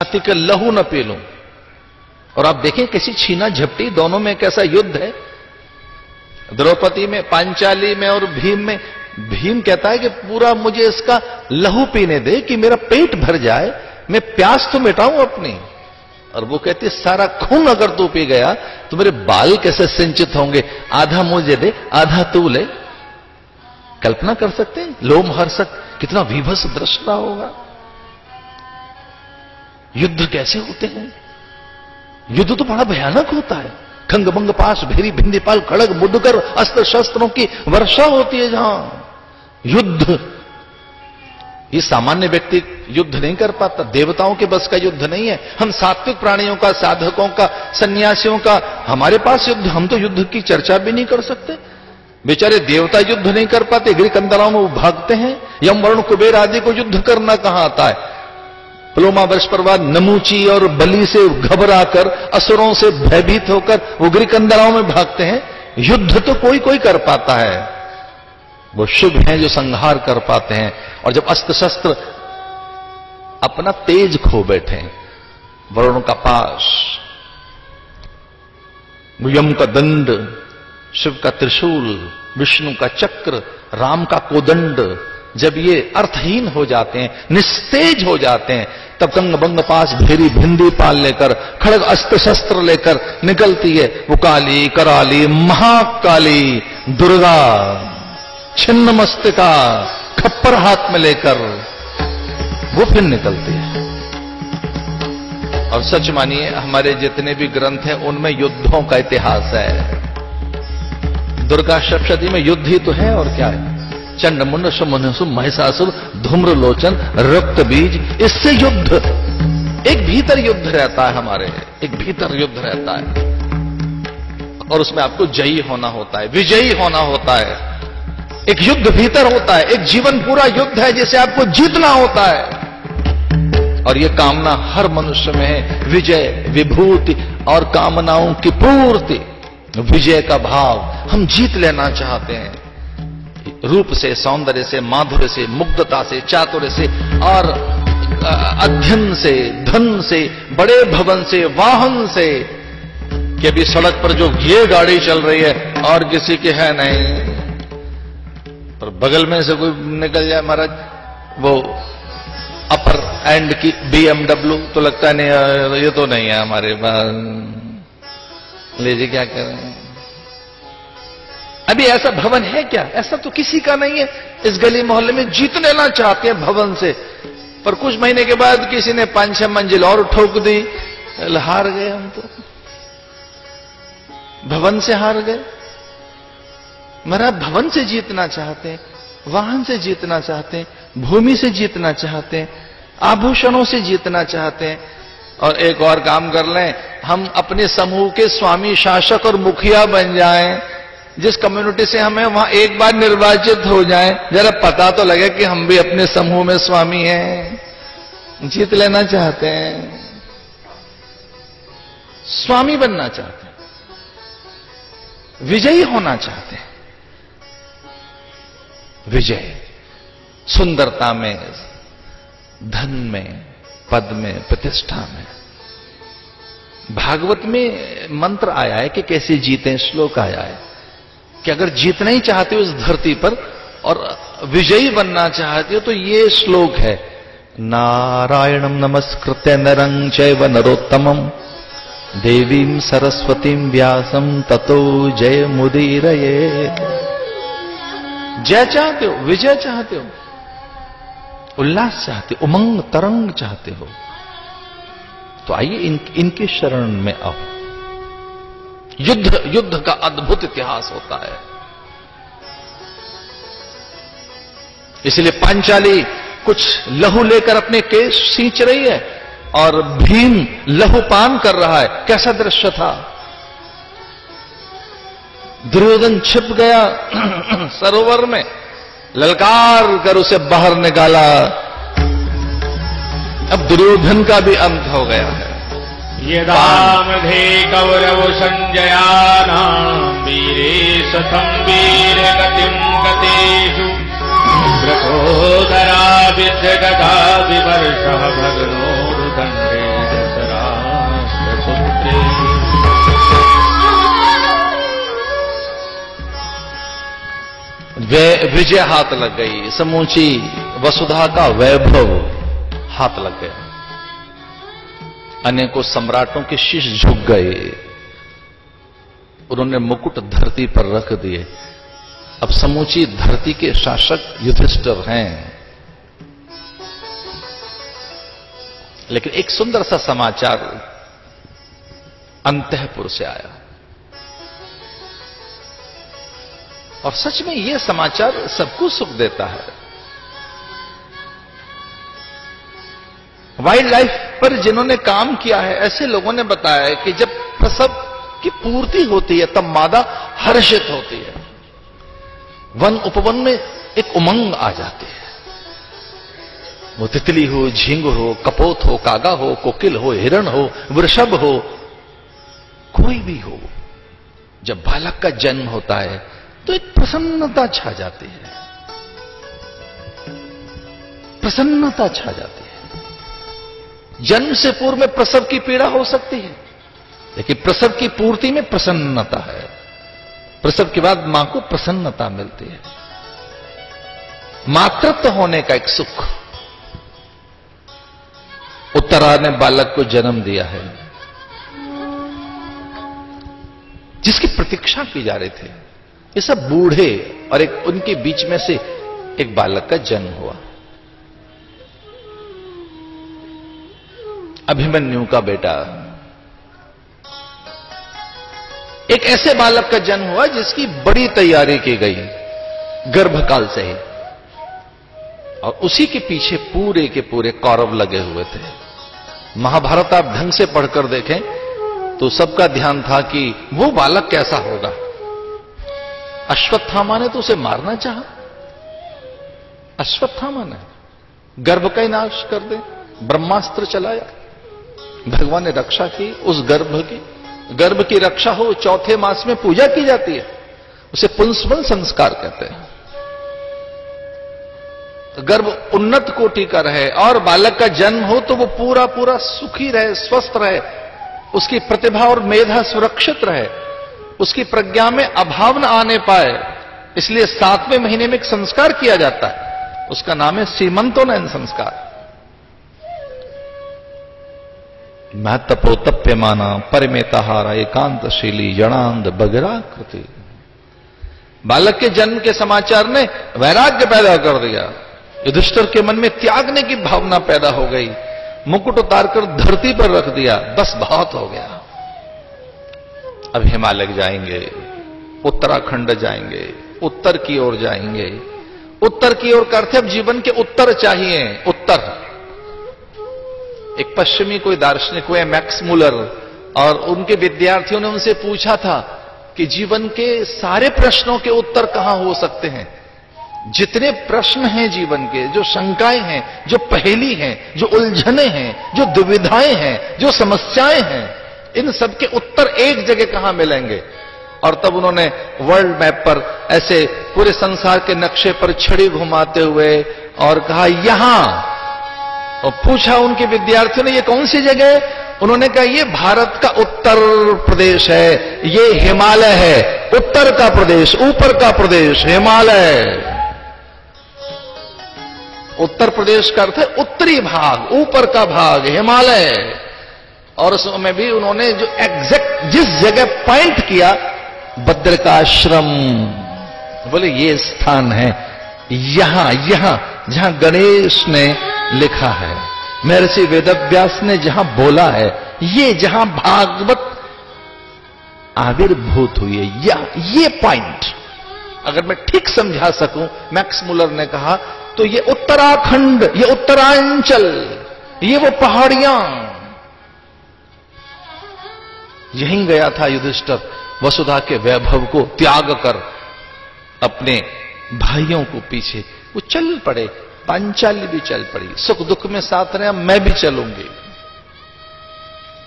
हाथी का लहू न पी लूं। और आप देखें कैसी छीना झपटी, दोनों में कैसा युद्ध है। द्रौपदी में, पांचाली में और भीम में। भीम कहता है कि पूरा मुझे इसका लहू पीने दे कि मेरा पेट भर जाए, मैं प्यास तो मिटाऊं अपनी। और वो कहती सारा खून अगर तू पी गया तो मेरे बाल कैसे सिंचित होंगे, आधा मुझे दे आधा तू ले। कल्पना कर सकते हैं लोमहर्षक कितना विभत्स दृश्य रहा होगा। युद्ध कैसे होते हैं, युद्ध तो बड़ा भयानक होता है। खंग बंग पाश भेरी भिंदीपाल खड़ग मुदगर अस्त्र शस्त्रों की वर्षा होती है जहां युद्ध। ये सामान्य व्यक्ति युद्ध नहीं कर पाता, देवताओं के बस का युद्ध नहीं है। हम सात्विक प्राणियों का, साधकों का, सन्यासियों का हमारे पास युद्ध, हम तो युद्ध की चर्चा भी नहीं कर सकते। बेचारे देवता युद्ध नहीं कर पाते, गिरिकंदराओं में वो भागते हैं। यम वरुण कुबेर आदि को युद्ध करना कहां आता है। पलोमा वर्ष पर बाद नमूची और बलि से घबराकर, असुरों से भयभीत होकर वो गिरिकंदराओं में भागते हैं। युद्ध तो कोई कोई कर पाता है, वो शुभ हैं जो संहार कर पाते हैं। और जब अस्त्र शस्त्र अपना तेज खो बैठे, वरुण का पाश, यम का दंड, शिव का त्रिशूल, विष्णु का चक्र, राम का कोदंड, जब ये अर्थहीन हो जाते हैं, निस्तेज हो जाते हैं, तब कंग बंग पास भेरी भिंदी पाल लेकर, खड़ग अस्त्र शस्त्र लेकर निकलती है वो काली कराली महाकाली दुर्गा, छिन्न मस्तिका खप्पर हाथ में लेकर वो फिर निकलती है। और सच मानिए हमारे जितने भी ग्रंथ हैं उनमें युद्धों का इतिहास है। दुर्गा सप्तशती में युद्ध ही तो है और क्या है। चंड मुंड सुमनुसु महिषासुर धूम्रलोचन रक्त बीज, इससे युद्ध, एक भीतर युद्ध रहता है हमारे, एक भीतर युद्ध रहता है। और उसमें आपको जयी होना होता है, विजयी होना होता है। एक युद्ध भीतर होता है, एक जीवन पूरा युद्ध है जिसे आपको जीतना होता है। और यह कामना हर मनुष्य में है, विजय विभूति और कामनाओं की पूर्ति, विजय का भाव। हम जीत लेना चाहते हैं, रूप से, सौंदर्य से, माधुर्य से, मुग्धता से, चातुर्य से और अध्ययन से, धन से, बड़े भवन से, वाहन से। कि अभी सड़क पर जो ये गाड़ी चल रही है और किसी की है नहीं, पर बगल में से कोई निकल जाए महाराज वो अपर एंड की BMW, तो लगता है नहीं ये तो नहीं है हमारे लीजिए क्या करें। अभी ऐसा भवन है क्या, ऐसा तो किसी का नहीं है। इस गली मोहल्ले में जीत लेना चाहते हैं भवन से, पर कुछ महीने के बाद किसी ने 5-6 मंजिल और ठोक दी, हार गए हम तो, भवन से हार गए। महाराज भवन से जीतना चाहते हैं, वाहन से जीतना चाहते हैं, भूमि से जीतना चाहते हैं, आभूषणों से जीतना चाहते हैं। और एक और काम कर लें, हम अपने समूह के स्वामी शासक और मुखिया बन जाएं। जिस कम्युनिटी से हमें वहां एक बार निर्वाचित हो जाएं, जरा पता तो लगे कि हम भी अपने समूह में स्वामी हैं। जीत लेना चाहते हैं, स्वामी बनना चाहते हैं, विजयी होना चाहते हैं। विजय सुंदरता में, धन में, पद में, प्रतिष्ठा में। भागवत में मंत्र आया है कि कैसे जीतें, श्लोक आया है कि अगर जीतना ही चाहते हो इस धरती पर और विजयी बनना चाहते हो तो ये श्लोक है, नारायणं नमस्कृत्य नरं चैव नरोत्तमं देवीं सरस्वतीं व्यासं ततो जय मुदीरये। जय चाहते हो, विजय चाहते हो, उल्लास चाहते हो, उमंग तरंग चाहते हो, तो आइए इनके शरण में आओ। युद्ध का अद्भुत इतिहास होता है। इसलिए पांचाली कुछ लहू लेकर अपने केश सींच रही है और भीम लहूपान कर रहा है। कैसा दृश्य था। दुर्योधन छिप गया सरोवर में, ललकार कर उसे बाहर निकाला। अब दुर्योधन का भी अंत हो गया है। यदामधे कौरव संजयानां वीरे शतं वीर गतिं गतेषु प्रकोदरा विद्य गदा विवर्षः भग्नोरुदण्डे विजय हाथ लग गई, समूची वसुधा का वैभव हाथ लग गया। अनेकों सम्राटों के शीश झुक गए, उन्होंने मुकुट धरती पर रख दिए। अब समूची धरती के शासक युधिष्ठिर हैं। लेकिन एक सुंदर सा समाचार अंतःपुर से आया, और सच में यह समाचार सबको सुख देता है। वाइल्ड लाइफ पर जिन्होंने काम किया है, ऐसे लोगों ने बताया है कि जब प्रसव की पूर्ति होती है तब मादा हर्षित होती है, वन उपवन में एक उमंग आ जाती है। वो तितली हो, झींगुर हो, कपोत हो, कागा हो, कोकिल हो, हिरण हो, वृषभ हो, कोई भी हो, जब बालक का जन्म होता है तो एक प्रसन्नता छा जाती है, प्रसन्नता छा जाती है। जन्म से पूर्व में प्रसव की पीड़ा हो सकती है, लेकिन प्रसव की पूर्ति में प्रसन्नता है। प्रसव के बाद मां को प्रसन्नता मिलती है, मातृत्व होने का एक सुख। उत्तरा ने बालक को जन्म दिया है, जिसकी प्रतीक्षा की जा रही थी। ये सब बूढ़े, और एक उनके बीच में से एक बालक का जन्म हुआ। अभिमन्यु का बेटा, एक ऐसे बालक का जन्म हुआ जिसकी बड़ी तैयारी की गई गर्भकाल से ही, और उसी के पीछे पूरे के पूरे कौरव लगे हुए थे। महाभारत आप ढंग से पढ़कर देखें तो सबका ध्यान था कि वो बालक कैसा होगा। अश्वत्थामा ने तो उसे मारना चाहा, अश्वत्थामा ने गर्भ का ही नाश कर दे, ब्रह्मास्त्र चलाया। भगवान ने रक्षा की उस गर्भ की। गर्भ की रक्षा हो, चौथे मास में पूजा की जाती है, उसे पुंसवन संस्कार कहते हैं। गर्भ उन्नत कोटि का रहे और बालक का जन्म हो तो वो पूरा पूरा सुखी रहे, स्वस्थ रहे, उसकी प्रतिभा और मेधा सुरक्षित रहे, उसकी प्रज्ञा में अभाव न आने पाए। इसलिए 7वें महीने में एक संस्कार किया जाता है, उसका नाम है सीमंतोनयन संस्कार। महत्वप्रोतप्यमाना परिमेताहारा एकांतशीली जणांद बगराकृति। बालक के जन्म के समाचार ने वैराग्य पैदा कर दिया। युधिष्ठिर के मन में त्यागने की भावना पैदा हो गई। मुकुट उतारकर धरती पर रख दिया, बस बहुत हो गया। अब हिमालय जाएंगे, उत्तराखंड जाएंगे, उत्तर की ओर जाएंगे। उत्तर की ओर का अर्थ अब जीवन के उत्तर चाहिए, उत्तर। एक पश्चिमी कोई दार्शनिक हुए मैक्स मुलर, और उनके विद्यार्थियों ने उनसे पूछा था कि जीवन के सारे प्रश्नों के उत्तर कहां हो सकते हैं। जितने प्रश्न हैं जीवन के, जो शंकाएं हैं, जो पहेली हैं, जो उलझने हैं, जो दुविधाएं हैं, जो समस्याएं हैं, इन सब के उत्तर एक जगह कहां मिलेंगे। और तब उन्होंने वर्ल्ड मैप पर ऐसे पूरे संसार के नक्शे पर छड़ी घुमाते हुए और कहा यहां, और पूछा उनके विद्यार्थियों ने ये कौन सी जगह है। उन्होंने कहा ये भारत का उत्तर प्रदेश है, ये हिमालय है, उत्तर का प्रदेश, ऊपर का प्रदेश हिमालय। उत्तर प्रदेश का अर्थ है उत्तरी भाग, ऊपर का भाग हिमालय। और उसमें भी उन्होंने जो एग्जैक्ट जिस जगह पॉइंट किया, बद्रिकाश्रम, बोले ये स्थान है यहां जहां गणेश ने लिखा है, महर्षि वेदव्यास ने जहां बोला है, ये जहां भागवत आविर्भूत हुई है, ये पॉइंट अगर मैं ठीक समझा सकूं, मैक्स मुलर ने कहा, तो ये उत्तराखंड, ये उत्तरांचल, ये वो पहाड़ियां, यहीं गया था युधिष्ठिर वसुधा के वैभव को त्याग कर अपने भाइयों को पीछे वो चल पड़े। पांचाली भी चल पड़ी, सुख दुख में साथ रहे, मैं भी चलूंगी।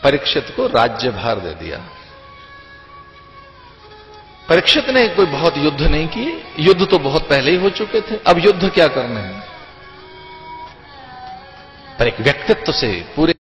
परीक्षित को राज्यभार दे दिया। परीक्षित ने कोई बहुत युद्ध नहीं किए, युद्ध तो बहुत पहले ही हो चुके थे, अब युद्ध क्या करने हैं। पर एक व्यक्तित्व से पूरे